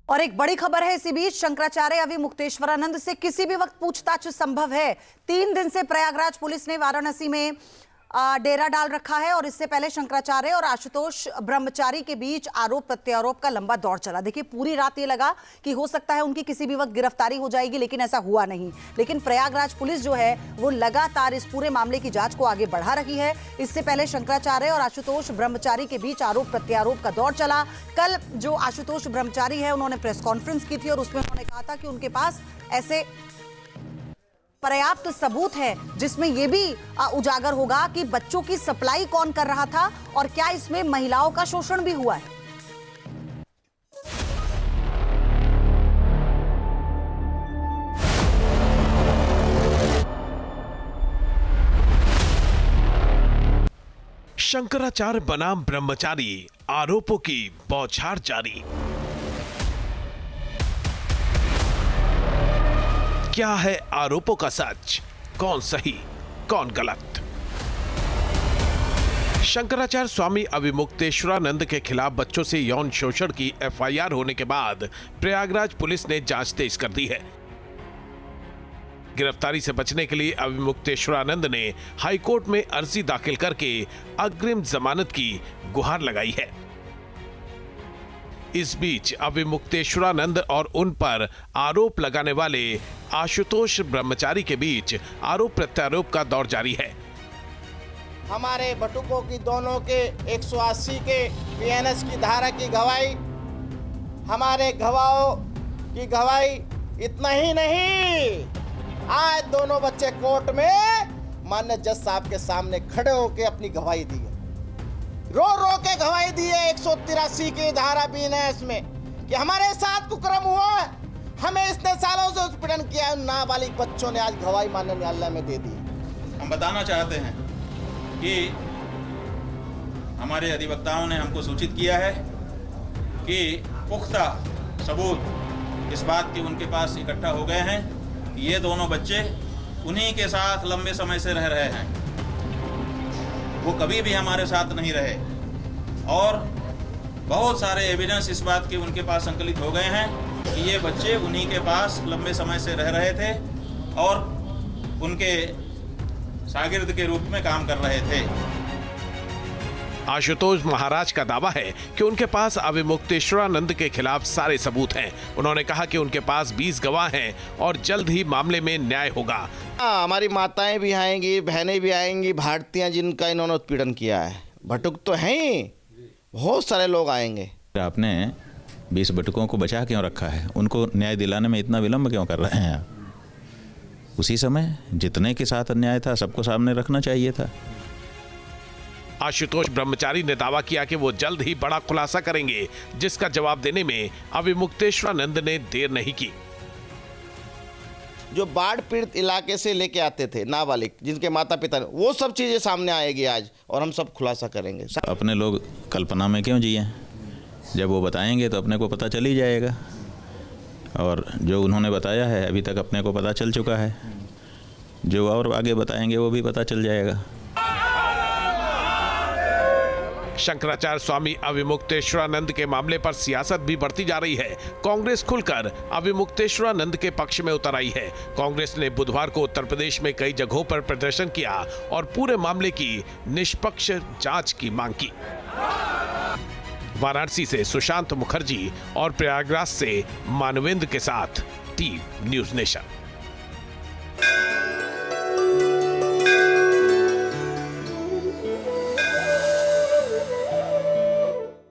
और एक बड़ी खबर है इसी बीच, शंकराचार्य अविमुक्तेश्वरानंद से किसी भी वक्त पूछताछ संभव है। 3 दिन से प्रयागराज पुलिस ने वाराणसी में डेरा डाल रखा है और इससे पहले शंकराचार्य और आशुतोष ब्रह्मचारी के बीच आरोप प्रत्यारोप का लंबा दौर चला। देखिए, पूरी रात ये लगा कि हो सकता है उनकी किसी भी वक्त गिरफ्तारी हो जाएगी, लेकिन ऐसा हुआ नहीं। लेकिन प्रयागराज पुलिस जो है वो लगातार इस पूरे मामले की जांच को आगे बढ़ा रही है। इससे पहले शंकराचार्य और आशुतोष ब्रह्मचारी के बीच आरोप प्रत्यारोप का दौर चला। कल जो आशुतोष ब्रह्मचारी है उन्होंने प्रेस कॉन्फ्रेंस की थी और उसमें उन्होंने कहा था कि उनके पास ऐसे पर्याप्त सबूत है जिसमें यह भी उजागर होगा कि बच्चों की सप्लाई कौन कर रहा था और क्या इसमें महिलाओं का शोषण भी हुआ है। शंकराचार्य बनाम ब्रह्मचारी, आरोपों की बौछार जारी। क्या है आरोपों का सच, कौन सही कौन गलत? शंकराचार्य स्वामी अविमुक्तेश्वरानंद के खिलाफ बच्चों से यौन शोषण की एफआईआर होने के बाद प्रयागराज पुलिस ने जांच तेज कर दी है। गिरफ्तारी से बचने के लिए अविमुक्तेश्वरानंद ने हाईकोर्ट में अर्जी दाखिल करके अग्रिम जमानत की गुहार लगाई है। इस बीच अविमुक्तेश्वरानंद और उन पर आरोप लगाने वाले आशुतोष ब्रह्मचारी के बीच आरोप प्रत्यारोप का दौर जारी है। हमारे बटुकों की दोनों के 180 के बीएनएस की धारा की गवाही, हमारे गवाहों की गवाही, इतना ही नहीं, आज दोनों बच्चे कोर्ट में माननीय जज साहब के सामने खड़े होकर अपनी गवाही दी है। रो रो के गवाही दी है 183 की धारा बीएनएस में कि हमारे साथ कुकर्म हुआ है, हमें इतने सालों से उत्पीड़न किया। नाबालिग बच्चों ने आज गवाही माननीय न्यायालय में दे दी। हम बताना चाहते हैं कि हमारे अधिवक्ताओं ने हमको सूचित किया है कि पुख्ता सबूत इस बात के उनके पास इकट्ठा हो गए हैं कि ये दोनों बच्चे उन्हीं के साथ लंबे समय से रह रहे हैं। वो कभी भी हमारे साथ नहीं रहे और बहुत सारे एविडेंस इस बात के उनके पास संकलित हो गए हैं कि ये बच्चे उन्हीं के पास लंबे समय से रह रहे थे और उनके शागिर्द के रूप में काम कर रहे थे। आशुतोष महाराज का दावा है कि उनके पास अविमुक्तेश्वरानंद के खिलाफ सारे सबूत हैं। उन्होंने कहा कि उनके पास 20 गवाह हैं और जल्द ही मामले में न्याय होगा। हमारी माताएं भी आएंगी, बहनें भी आएंगी, भारतीय जिनका इन्होंने उत्पीड़न किया है। भटुक तो हैं ही, बहुत सारे लोग आएंगे। आपने 20 बटुकों को बचा क्यों रखा है? उनको न्याय दिलाने में इतना विलंब क्यों कर रहे हैं आप? उसी समय जितने के साथ अन्याय था सबको सामने रखना चाहिए था। आशुतोष ब्रह्मचारी ने दावा किया कि वो जल्द ही बड़ा खुलासा करेंगे, जिसका जवाब देने में अविमुक्तेश्वरानंद ने देर नहीं की। जो बाढ़ पीड़ित इलाके से लेके आते थे नाबालिग, जिनके माता पिता, वो सब चीजें सामने आएगी आज और हम सब खुलासा करेंगे। अपने लोग कल्पना में क्यों जिए? जब वो बताएंगे तो अपने को पता चल ही जाएगा और जो उन्होंने बताया है अभी तक अपने को पता चल चुका है। जो और आगे बताएंगे वो भी पता चल जाएगा। शंकराचार्य स्वामी अविमुक्तेश्वरानंद के मामले पर सियासत भी बढ़ती जा रही है। कांग्रेस खुलकर अविमुक्तेश्वरानंद के पक्ष में उतर आई है। कांग्रेस ने बुधवार को उत्तर प्रदेश में कई जगहों पर प्रदर्शन किया और पूरे मामले की निष्पक्ष जांच की मांग की। वाराणसी से सुशांत मुखर्जी और प्रयागराज से मानवेंद्र के साथ टीम न्यूज़ नेशन।